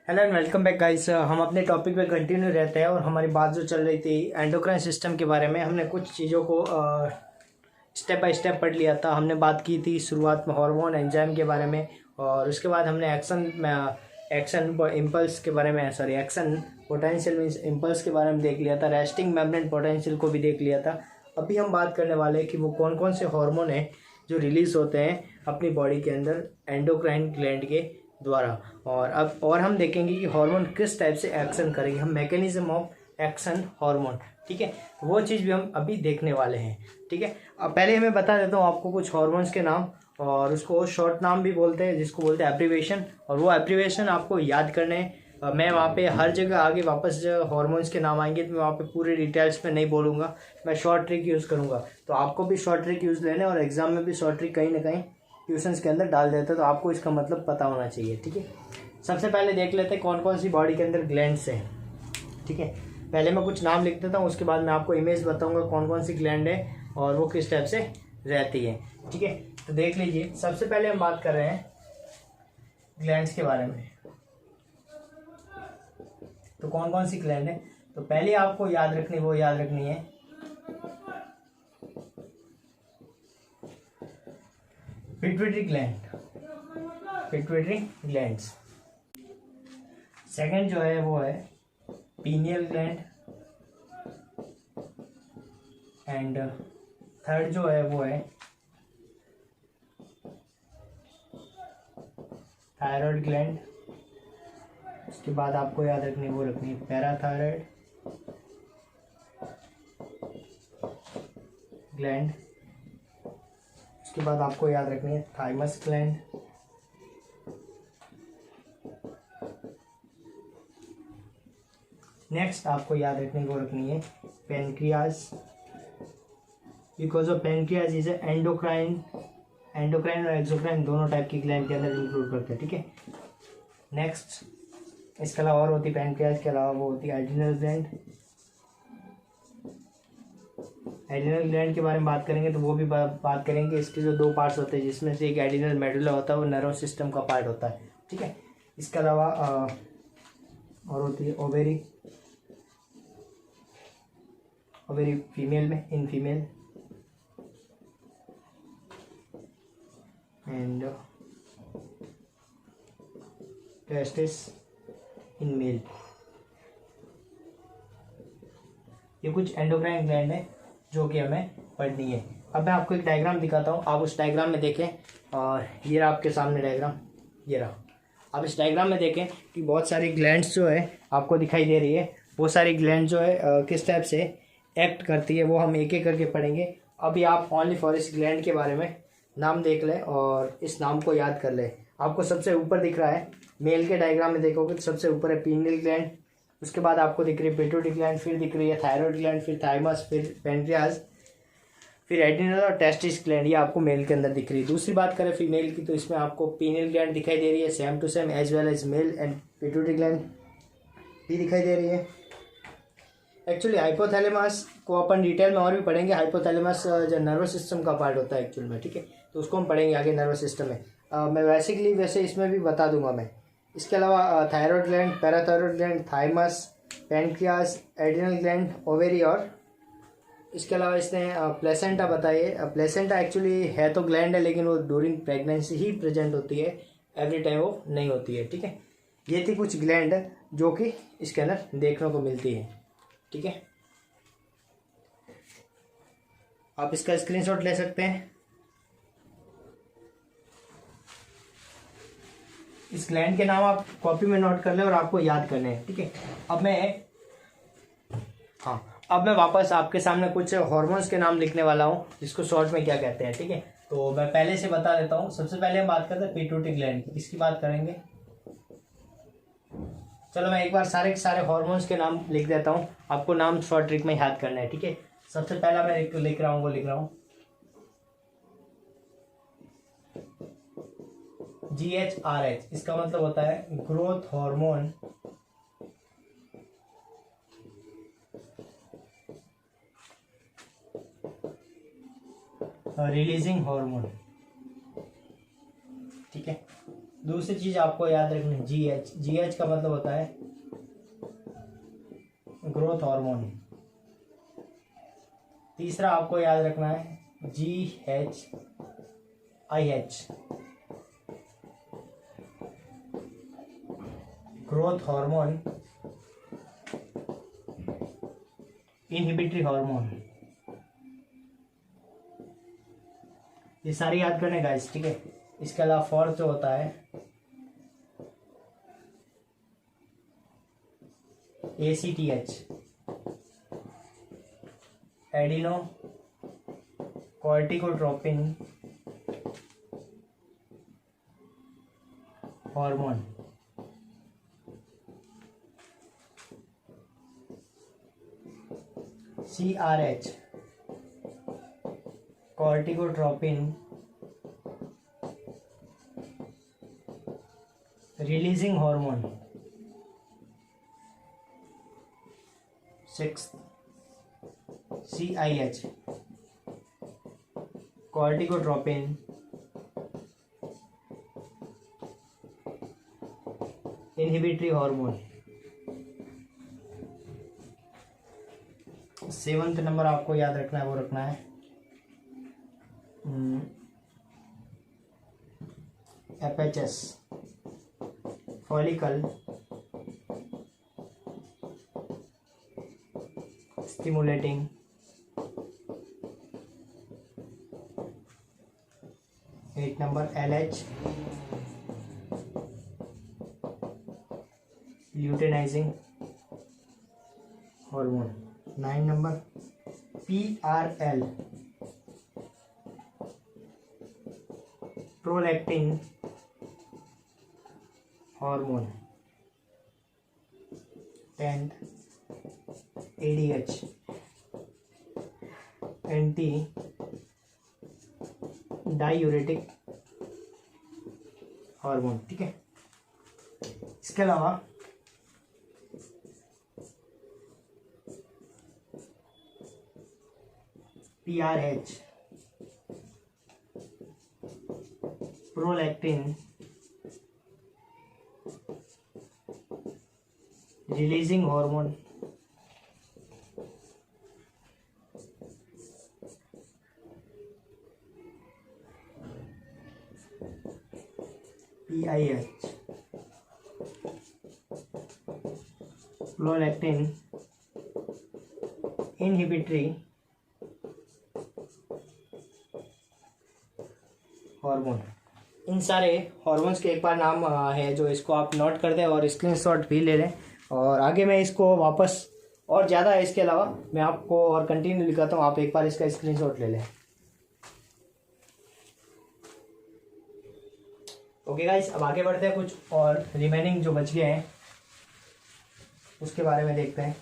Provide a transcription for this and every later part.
Hello and welcome back guys. हम अपने topic पे कंटिन्यू रहते हैं और हमारी बात जो चल रही थी एंडोक्राइन सिस्टम के बारे में। हमने कुछ चीज़ों को स्टेप बाय स्टेप पढ़ लिया था। हमने बात की थी शुरुआत में हार्मोन एंजाइम के बारे में, और उसके बाद हमने एक्शन इम्पल्स के बारे में एक्शन पोटेंशियल मीन्स इम्पल्स के बारे में देख लिया था। रेस्टिंग मेम्ब्रेन पोटेंशियल को भी देख लिया था। अभी हम बात करने वाले हैं कि वो कौन कौन से हार्मोन हैं जो रिलीज होते हैं अपनी बॉडी के अंदर एंडोक्राइन ग्लैंड के द्वारा। और हम देखेंगे कि हार्मोन किस टाइप से एक्शन करेंगे, हम मैकेनिज्म ऑफ एक्शन हार्मोन, ठीक है। तो वो चीज़ भी हम अभी देखने वाले हैं, ठीक है। अब पहले मैं बता देता हूँ आपको कुछ हार्मोन्स के नाम, और उसको शॉर्ट नाम भी बोलते हैं जिसको बोलते हैं एब्रीविएशन, और वो एब्रीविएशन आपको याद करने हैं। मैं वहाँ पे हर जगह आगे वापस जो हार्मोन्स के नाम आएंगे तो मैं वहाँ पे पूरे डिटेल्स में नहीं बोलूँगा, मैं शॉर्ट ट्रिक यूज़ करूँगा। तो आपको भी शॉर्ट ट्रिक यूज़ लेने, और एग्जाम में भी शॉर्ट ट्रिक कहीं ना कहीं ट्यूशन्स के अंदर डाल देते हैं, तो आपको इसका मतलब पता होना चाहिए, ठीक है। सबसे पहले देख लेते हैं कौन कौन सी बॉडी के अंदर ग्लैंड्स हैं, ठीक है। पहले मैं कुछ नाम लिख देता हूँ, उसके बाद मैं आपको इमेज बताऊँगा कौन कौन सी ग्लैंड है और वो किस टाइप से रहती है, ठीक है। तो देख लीजिए, सबसे पहले हम बात कर रहे हैं ग्लैंड्स के बारे में। तो कौन कौन सी ग्लैंड है, तो पहले आपको याद रखनी है पिट्यूटरी ग्लैंड्स। सेकंड जो है वो है पीनियल ग्लैंड, एंड थर्ड जो है वो है थायराइड ग्लैंड। उसके बाद आपको याद रखनी है पैराथायराइड ग्लैंड। उसके बाद आपको याद रखनी है थाइमस ग्लैंड। नेक्स्ट आपको याद रखनी है pancreas, because of pancreas is endocrine और एक्सोक्राइन दोनों टाइप की ग्लैंड के अंदर इंक्लूड करते हैं, ठीक है। नेक्स्ट इसके अलावा और होती है पेनक्रियाज के अलावा वो होती है एड्रिनल ग्लैंड। एड्रिनल ग्लैंड के बारे में बात करेंगे तो वो भी बात करेंगे। इसके जो दो पार्ट्स होते हैं, जिसमें से एक एड्रिनल मेडुला होता है, वो नर्वस सिस्टम का पार्ट होता है, ठीक है। इसके अलावा और होती है ओवेरी फीमेल में, in female, and testes in male. ये कुछ एंडोक्राइन ग्लैंड है जो कि हमें पढ़नी है। अब मैं आपको एक डायग्राम दिखाता हूँ, आप उस डायग्राम में देखें, और ये रहा आपके सामने डायग्राम, ये रहा। आप इस डायग्राम में देखें कि बहुत सारी ग्लैंड्स जो है आपको दिखाई दे रही है। वो सारी ग्लैंड जो है किस टाइप से एक्ट करती है वो हम एक एक करके पढ़ेंगे। अभी आप ओनली फॉर इस ग्लैंड के बारे में नाम देख लें और इस नाम को याद कर लें। आपको सबसे ऊपर दिख रहा है, मेल के डायग्राम में देखोगे तो सबसे ऊपर है पीनियल ग्लैंड। उसके बाद आपको दिख रही है पिट्यूटरी ग्लैंड, फिर दिख रही है थायराइड ग्लैंड, फिर थाइमस, फिर पेनक्रियाज, फिर एड्रिनल और टेस्टिस ग्लैंड। ये आपको मेल के अंदर दिख रही है। दूसरी बात करें फीमेल की, तो इसमें आपको पीनियल ग्लैंड दिखाई दे रही है, same to same as well as male, and pituitary gland भी दिखाई दे रही है। एक्चुअली हाइपोथैलेमस को अपन डिटेल में और भी पढ़ेंगे। हाइपोथैलेमस जो नर्वस सिस्टम का पार्ट होता है एक्चुअल में, ठीक है, तो उसको हम पढ़ेंगे आगे नर्वस सिस्टम में। मैं वैसे इसमें भी बता दूंगा मैं। इसके अलावा thyroid gland, parathyroid gland, thymus, pancreas, adrenal gland, ovary, और इसके अलावा इसने प्लेसेंटा बताइए। प्लेसेंटा एक्चुअली है तो ग्लैंड है, लेकिन वो ड्यूरिंग प्रेगनेंसी ही प्रेजेंट होती है, एवरी टाइम वो नहीं होती है, ठीक है। ये थी कुछ ग्लैंड जो कि इसके अंदर देखने को मिलती है, ठीक है। आप इसका स्क्रीनशॉट ले सकते हैं। इस ग्लैंड के नाम आप कॉपी में नोट कर लें और आपको याद करने हैं, ठीक है। अब मैं वापस आपके सामने कुछ हार्मोन्स के नाम लिखने वाला हूँ, जिसको शॉर्ट में क्या कहते हैं, ठीक है। तो मैं पहले से बता देता हूँ। सबसे पहले हम बात करते हैं पिट्यूटरी ग्लैंड की, इसकी बात करेंगे। चलो मैं एक बार सारे के सारे हार्मोन्स के नाम लिख देता हूँ, आपको नाम शॉर्ट ट्रिक में याद करना है, ठीक है। सबसे पहला मैं लिख रहा हूँ GHRH। इसका मतलब होता है ग्रोथ हार्मोन रिलीजिंग हार्मोन, ठीक है। दूसरी चीज़ आपको याद रखनी, GH। GH का मतलब होता है ग्रोथ हार्मोन। तीसरा आपको याद रखना है GHIH, growth hormone inhibitory hormone. ये सारी याद करने गाइस, ठीक है। इसके अलावा फोर्थ जो होता है ACTH, adreno corticotropin hormone. CRH, corticotropin releasing hormone. Sixth CIH, corticotropin inhibitory hormone. Seventh number आपको याद रखना है, वो रखना है FHS, follicle stimulating eight number LH, luteinizing hormone. 9 number PRL, prolactin hormone. 10th ADH, anti diuretic hormone, ठीक है। इसके अलावा PRH, prolactin releasing hormone. PIH, prolactin inhibitory hormone. इन सारे हार्मोन्स के एक बार नाम है जो इसको आप नोट कर दें और स्क्रीनशॉट भी ले लें। और आगे मैं इसको वापस और ज़्यादा है इसके अलावा मैं आपको और कंटिन्यू लिखाता हूँ, आप एक बार इसका स्क्रीनशॉट ले लें। ओके गाइस, अब आगे बढ़ते हैं, कुछ और रिमेनिंग जो बच गए हैं उसके बारे में देखते हैं।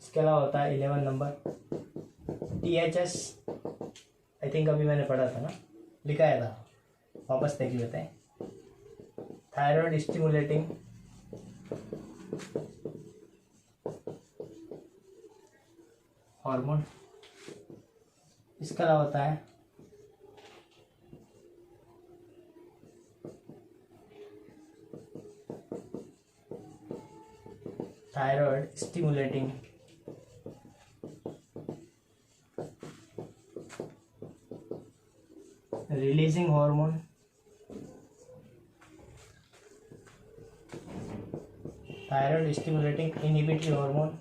इसके अलावा होता है 11 नंबर THS, आई थिंक अभी मैंने पढ़ा था ना, लिखाया था, वापस देख लेते हैं। Thyroid stimulating hormone. इसका अलावा होता है thyroid stimulating releasing hormone. Thyroid stimulating inhibitory hormone.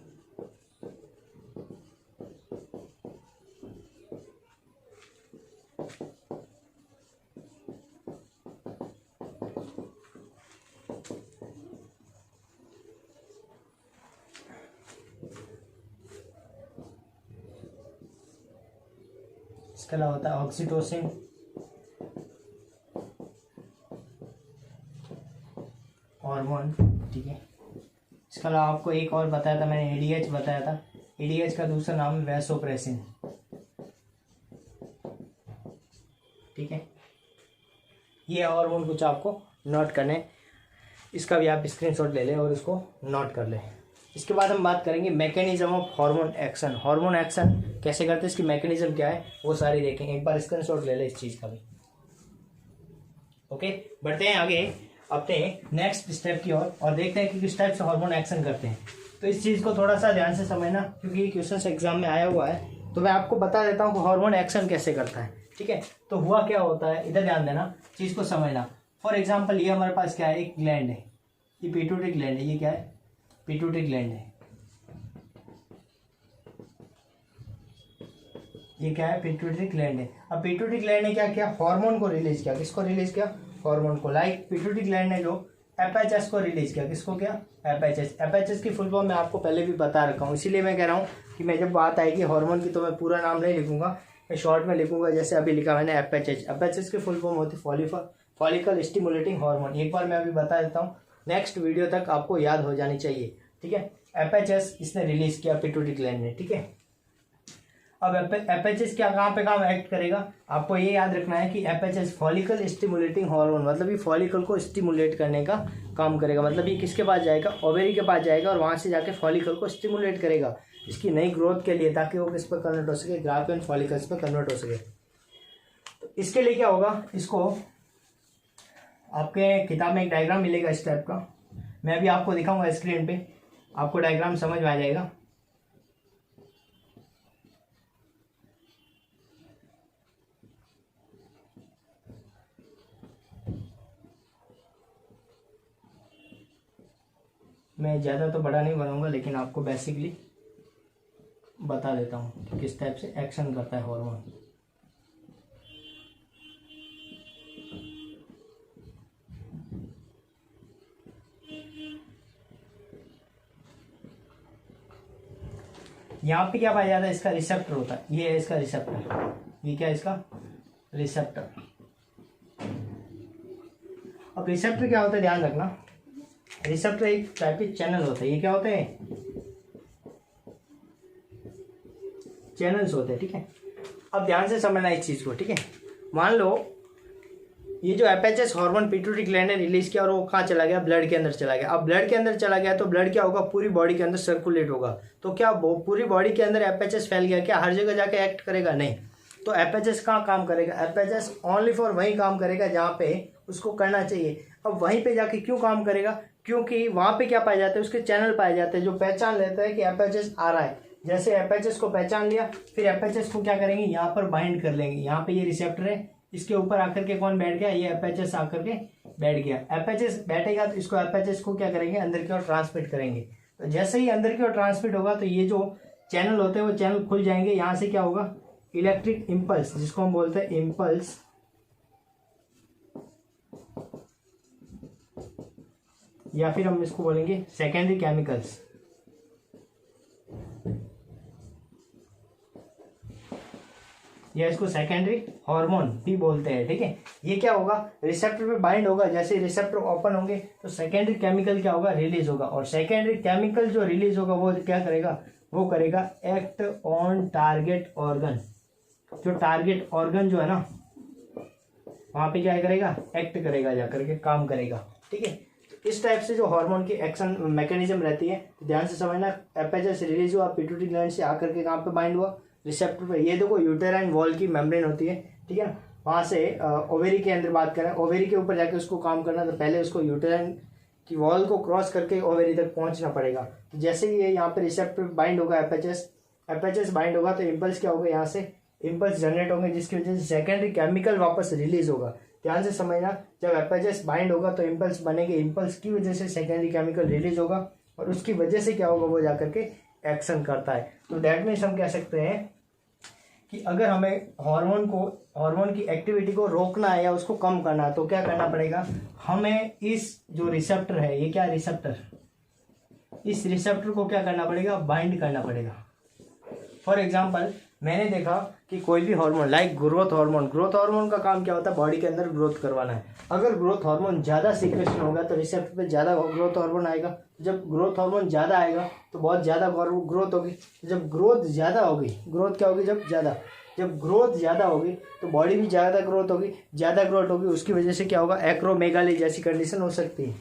इसके अलावा होता है ऑक्सीटोसिन हार्मोन, ठीक है। इसके अलावा आपको एक और बताया था मैंने, ADH बताया था। ADH का दूसरा नाम वैसोप्रेसिन, ठीक है। ये हार्मोन कुछ आपको नोट करने, इसका भी आप स्क्रीनशॉट ले लें और इसको नोट कर लें। इसके बाद हम बात करेंगे mechanism of hormone action. Hormone action कैसे करते हैं, इसकी मैकेनिज्म क्या है, वो सारी देखेंगे। एक बार स्क्रीनशॉट ले लें इस चीज़ का भी। ओके, बढ़ते हैं आगे अपने नेक्स्ट स्टेप की ओर और देखते हैं कि किस टाइप से हार्मोन एक्शन करते हैं। तो इस चीज़ को थोड़ा सा ध्यान से समझना, क्योंकि क्वेश्चन एग्जाम में आया हुआ है। तो मैं आपको बता देता हूँ कि हार्मोन एक्शन कैसे करता है। ठीक है, तो हुआ क्या होता है, इधर ध्यान देना, चीज़ को समझना। फॉर एग्जाम्पल ये हमारे पास क्या है, एक ग्लैंड है, ये पिट्यूटरी ग्लैंड है। ये क्या है, पिट्यूटरी ग्लैंड है। ये क्या है, पिट्यूटरी ग्लैंड है। अब पिट्यूटरी ग्लैंड ने क्या किया, हार्मोन को रिलीज किया। किसको रिलीज किया, हार्मोन को। लाइक पिट्यूटरी ग्लैंड ने जो एफएचएस को रिलीज किया। किसको किया, एफएचएस। एफएचएस की फुल फॉर्म मैं आपको पहले भी बता रखा हूँ, इसीलिए मैं कह रहा हूँ कि मैं जब बात आएगी हार्मोन की तो मैं पूरा नाम नहीं लिखूंगा, मैं शॉर्ट में लिखूंगा, जैसे अभी लिखा मैंने एफएचएस। एफएचएस की फुल फॉर्म होती है फॉलिकल स्टिमुलेटिंग हार्मोन। एक बार मैं अभी बता देता हूँ, नेक्स्ट वीडियो तक आपको याद हो जानी चाहिए। ठीक है, एफएचएस इसने रिलीज किया पिट्यूटरी ग्लैंड ने। ठीक है, अब एफएचएस क्या कहाँ पे काम एक्ट करेगा, आपको ये याद रखना है कि एफएचएस फॉलिकल स्टिमुलेटिंग हार्मोन, मतलब ये फॉलिकल को स्टिमुलेट करने का काम करेगा। मतलब ये किसके पास जाएगा, ओवेरी के पास जाएगा और वहां से जाके फॉलिकल को स्टिमुलेट करेगा इसकी नई ग्रोथ के लिए, ताकि वो किस पर कन्वर्ट हो सके, ग्राफियन फॉलिकल्स पर कन्वर्ट हो सके। तो इसके लिए क्या होगा, इसको आपके किताब में एक डायग्राम मिलेगा इस टाइप का, मैं अभी आपको दिखाऊंगा स्क्रीन पे, आपको डायग्राम समझ में आ जाएगा। मैं ज़्यादा तो बड़ा नहीं बनाऊंगा, लेकिन आपको बेसिकली बता देता हूँ कि किस टाइप से एक्शन करता है हार्मोन। यहाँ पे क्या पाया जाता है, इसका रिसेप्टर होता है। ये है इसका रिसेप्टर, ये क्या है इसका रिसेप्टर। अब रिसेप्टर क्या होता है, ध्यान रखना, रिसेप्टर एक टाइप के चैनल होता है। ये क्या होते हैं, चैनल्स होते हैं। ठीक है, अब ध्यान से समझना इस चीज को। ठीक है, मान लो ये जो एफएचएस हार्मोन पिट्यूटरी ग्लैंड ने रिलीज किया और वो कहाँ चला गया, ब्लड के अंदर चला गया। अब ब्लड के अंदर चला गया तो ब्लड क्या होगा, पूरी बॉडी के अंदर सर्कुलेट होगा। तो क्या पूरी बॉडी के अंदर एफएचएस फैल गया, क्या हर जगह जाके एक्ट करेगा, नहीं। तो एफएचएस कहाँ काम करेगा, एफएचएस ओनली फॉर वहीं काम करेगा जहाँ पे उसको करना चाहिए। अब वहीं पे जाके क्यों काम करेगा, क्योंकि वहां पे क्या पाए जाते हैं, उसके चैनल पाए जाते हैं जो पहचान लेता है कि एफएचएस आ रहा है। जैसे एफएचएस को पहचान लिया, फिर एफएचएस को क्या करेंगे, यहाँ पर बाइंड कर लेंगे। यहाँ पे ये रिसेप्टर है, इसके ऊपर आकर के कौन बैठ गया, ये एफएचएस आकर के बैठ गया। एफएचएस बैठेगा तो इसको एफएचएस को क्या करेंगे, अंदर की ओर ट्रांसमिट करेंगे। तो जैसे ही अंदर की ओर ट्रांसमिट होगा तो ये जो चैनल होते हैं वो चैनल खुल जाएंगे। यहाँ से क्या होगा, इलेक्ट्रिक इम्पल्स, जिसको हम बोलते हैं इम्पल्स, या फिर हम इसको बोलेंगे सेकेंडरी केमिकल्स, या इसको सेकेंडरी हार्मोन भी बोलते हैं। ठीक है, ये क्या होगा, रिसेप्टर पे बाइंड होगा। जैसे रिसेप्टर ओपन होंगे तो सेकेंडरी केमिकल क्या होगा, रिलीज होगा। और सेकेंडरी केमिकल जो रिलीज होगा वो क्या करेगा, वो करेगा एक्ट ऑन टारगेट ऑर्गन। जो टारगेट ऑर्गन जो है ना, वहां पे क्या करेगा, एक्ट करेगा, जाकर के काम करेगा। ठीक है, इस टाइप से जो हार्मोन की एक्शन मैकेनिज्म रहती है, तो ध्यान से समझना। एफएचएस रिलीज हुआ, पिट्यूटरी ग्लैंड से आकर के कहाँ पे बाइंड हुआ, रिसेप्टर पे। ये देखो यूटेराइन वॉल की मेम्ब्रेन होती है। ठीक है, वहां से ओवेरी के अंदर बात करें, ओवेरी के ऊपर जाके उसको काम करना, तो पहले उसको यूटेराइन की वॉल को क्रॉस करके ओवेरी तक पहुंचना पड़ेगा। तो जैसे ही ये यहाँ पे रिसेप्टर बाइंड होगा, एफएचएस बाइंड होगा, तो इम्पल्स क्या होगा, यहाँ से इम्पल्स जनरेट होंगे, जिसकी वजह से सेकेंडरी केमिकल वापस रिलीज होगा। ध्यान से समझना, जब एफएचएस बाइंड होगा तो इम्पल्स बनेंगे, इम्पल्स की वजह से सेकेंडरी केमिकल रिलीज होगा और उसकी वजह से क्या होगा, वो जाकर के एक्शन करता है। तो दैट मीन्स हम कह सकते हैं कि अगर हमें हार्मोन की एक्टिविटी को रोकना है या उसको कम करना है, तो क्या करना पड़ेगा, हमें इस जो रिसेप्टर है, ये क्या रिसेप्टर, इस रिसेप्टर को क्या करना पड़ेगा, बाइंड करना पड़ेगा। फॉर एग्जाम्पल मैंने देखा कि कोई भी हार्मोन लाइक ग्रोथ हार्मोन का काम क्या होता है, बॉडी के अंदर ग्रोथ करवाना है। अगर ग्रोथ हार्मोन ज़्यादा सीक्रेशन होगा तो रिसेप्टर पे ज़्यादा ग्रोथ हार्मोन आएगा। जब ग्रोथ हार्मोन ज़्यादा आएगा तो बहुत ज़्यादा ग्रोथ होगी। जब ग्रोथ ज़्यादा होगी, ग्रोथ क्या होगी, जब ग्रोथ ज़्यादा होगी तो बॉडी भी ज़्यादा ग्रोथ होगी, उसकी वजह से क्या होगा, एक्रोमेगाली जैसी कंडीशन हो सकती है।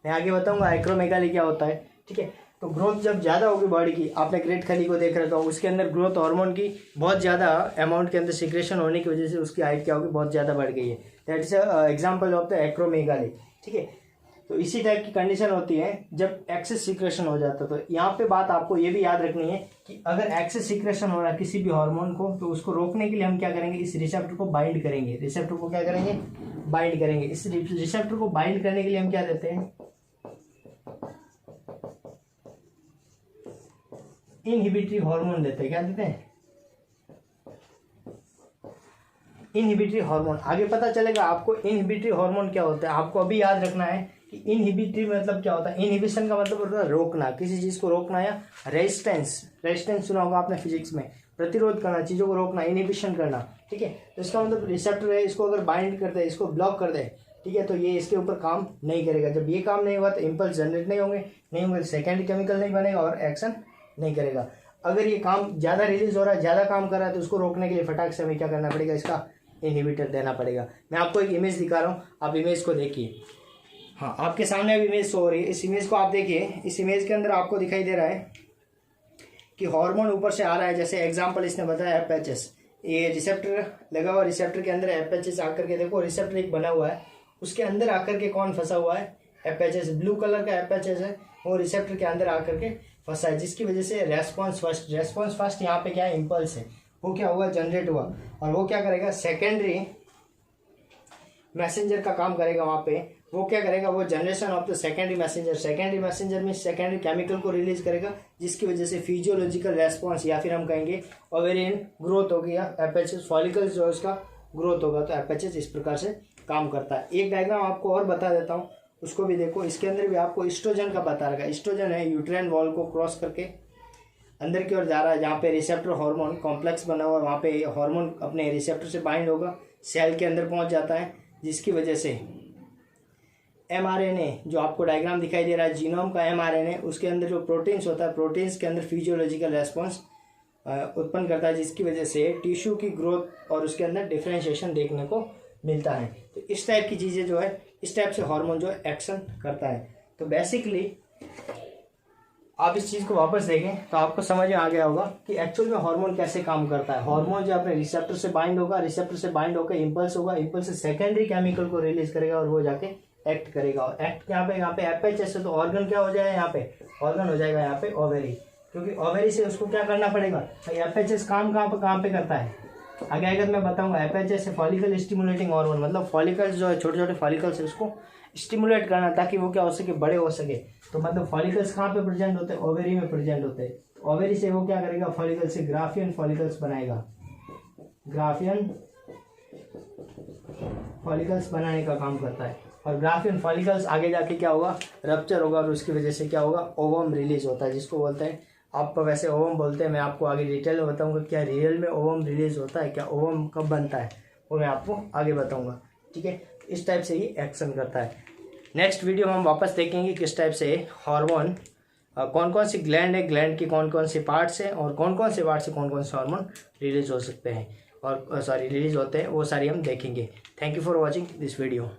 मैं आगे बताऊंगा एक्रोमेगाली क्या होता है। ठीक है, तो ग्रोथ जब ज़्यादा होगी बॉडी की, आपने ग्रेट खली को देख रखा हो, उसके अंदर ग्रोथ हार्मोन की बहुत ज़्यादा अमाउंट के अंदर सिक्रेशन होने की वजह से उसकी हाइट क्या होगी, बहुत ज़्यादा बढ़ गई है। That is example of the acromegaly. ठीक है, तो इसी टाइप की कंडीशन होती है जब एक्सेस सिक्रेशन हो जाता है। तो यहाँ पे बात आपको ये भी याद रखनी है कि अगर एक्सेस सिक्रेशन हो रहा है किसी भी हार्मोन को, तो उसको रोकने के लिए हम क्या करेंगे, इस रिसेप्टर को बाइंड करेंगे। रिसेप्टर को क्या करेंगे, बाइंड करेंगे। इस रिसेप्टर को बाइंड करने के लिए हम क्या देते हैं, इनहिबिटरी हार्मोन देते हैं। क्या देते हैं, इनहिबिटरी हार्मोन। आगे पता चलेगा आपको इनहिबिटरी हार्मोन क्या होता है। आपको अभी याद रखना है कि इनहिबिटरी मतलब क्या होता है। इनहिबिशन का मतलब होता है रोकना, किसी चीज को रोकना, या रेजिस्टेंस, रेजिस्टेंस सुना होगा आपने फिजिक्स में, प्रतिरोध करना, चीजों को रोकना, इनहिबिशन करना। ठीक है, तो इसका मतलब रिसेप्टर है, इसको अगर बाइंड कर दे, इसको ब्लॉक कर दे, ठीक है, तो ये इसके ऊपर काम नहीं करेगा। जब ये काम नहीं हुआ तो इम्पल्स जनरेट नहीं होंगे, सेकेंडरी केमिकल नहीं बनेगा और एक्शन नहीं करेगा। अगर ये काम ज्यादा रिलीज हो रहा है, ज्यादा काम कर रहा है, तो उसको रोकने के लिए फटाक से हमें क्या करना पड़ेगा, इसका इनहिबिटर देना पड़ेगा। मैं आपको एक इमेज दिखा रहा हूँ, आप इमेज को देखिए। हाँ, आपके सामने अब इमेज शो हो रही है। इस इमेज को आप देखिए। इस इमेज के अंदर आपको दिखाई दे रहा है कि हार्मोन ऊपर से आ रहा है। जैसे एग्जांपल इसने बताया FHS, ये रिसेप्टर लगा हुआ, रिसेप्टर के अंदर FHS आकर के देखो, रिसेप्टर एक बना हुआ है, उसके अंदर आकर के कौन फंसा हुआ है, FHS, ब्लू कलर का FHS है, वो रिसेप्टर के अंदर आकर के फंसा है, जिसकी वजह से रेस्पॉन्स फर्स्ट यहाँ पे क्या है, इम्पल्स है, वो क्या हुआ, जनरेट हुआ, और वो क्या करेगा, सेकेंडरी मैसेंजर का काम करेगा। वहां पे वो क्या करेगा, वो generation of the secondary messenger में सेकेंडरी केमिकल को रिलीज करेगा, जिसकी वजह से फिजियोलॉजिकल रेस्पॉन्स, या फिर हम कहेंगे ओवेरियन ग्रोथ होगी, या FHS फॉलिकल्स जो उसका ग्रोथ होगा। तो FHS इस प्रकार से काम करता है। एक डायग्राम आपको और बता देता हूँ, उसको भी देखो। इसके अंदर भी आपको ईस्ट्रोजन का बता रहा है। ईस्ट्रोजन है यूट्राइन वॉल को क्रॉस करके अंदर की ओर जा रहा है, जहाँ पे रिसेप्टर हार्मोन कॉम्प्लेक्स बना हुआ है, वहाँ पे हार्मोन अपने रिसेप्टर से बाइंड होगा, सेल के अंदर पहुंच जाता है, जिसकी वजह से mRNA जो आपको डायग्राम दिखाई दे रहा है, जीनोम का mRNA, उसके अंदर जो प्रोटीन्स होता है, प्रोटीन्स के अंदर फिजियोलॉजिकल रेस्पॉन्स उत्पन्न करता है, जिसकी वजह से टिश्यू की ग्रोथ और उसके अंदर डिफरेंशिएशन देखने को मिलता है। तो इस टाइप की चीज़ें जो है, इस टाइप से हार्मोन जो है एक्शन करता है। तो बेसिकली आप इस चीज़ को वापस देखें तो आपको समझ में आ गया होगा कि एक्चुअल में हार्मोन कैसे काम करता है। हार्मोन जो अपने रिसेप्टर से बाइंड होगा, रिसेप्टर से बाइंड होकर इम्पल्स होगा, इम्पल्स से सेकेंडरी केमिकल को रिलीज करेगा और वो जाके एक्ट करेगा। और एक्ट यहाँ पे FHS है, तो ऑर्गन क्या हो जाएगा, यहाँ पे ऑर्गन हो जाएगा, यहाँ पे ओवेरी, क्योंकि ओवेरी से उसको क्या करना पड़ेगा भाई। FHS काम कहाँ पे करता है, आगे आगे मैं बताऊंगा। FHS फॉलिकल स्टिमुलेटिंग हार्मोन, मतलब फॉलिकल्स जो है, छोटे छोटे फॉलिकल्स है, उसको स्टिमुलेट करना ताकि वो क्या हो सके, बड़े हो सके। तो मतलब फॉलिकल्स कहाँ पे प्रेजेंट होते हैं, ओवेरी में प्रेजेंट होते हैं। ओवेरी से वो क्या करेगा, फॉलिकल से ग्राफियन फॉलिकल्स बनाएगा, ग्राफियन फॉलिकल्स बनाने का काम करता है। और ग्राफियन फॉलिकल्स आगे जाके क्या होगा, रप्चर होगा, और उसकी वजह से क्या होगा, ओवम रिलीज होता है, जिसको बोलते हैं, आप वैसे ओवम बोलते हैं, मैं आपको आगे डिटेल में बताऊंगा क्या रियल में ओवम रिलीज होता है, क्या ओवम कब बनता है, वो मैं आपको आगे बताऊंगा। ठीक है, इस टाइप से ही एक्शन करता है। नेक्स्ट वीडियो में हम वापस देखेंगे किस टाइप से हार्मोन, कौन कौन सी ग्लैंड है, ग्लैंड की कौन कौन सी पार्ट्स हैं, और कौन कौन से पार्ट से कौन कौन से हार्मोन रिलीज हो सकते हैं, और रिलीज होते हैं, वो सारी हम देखेंगे। Thank you for watching this video.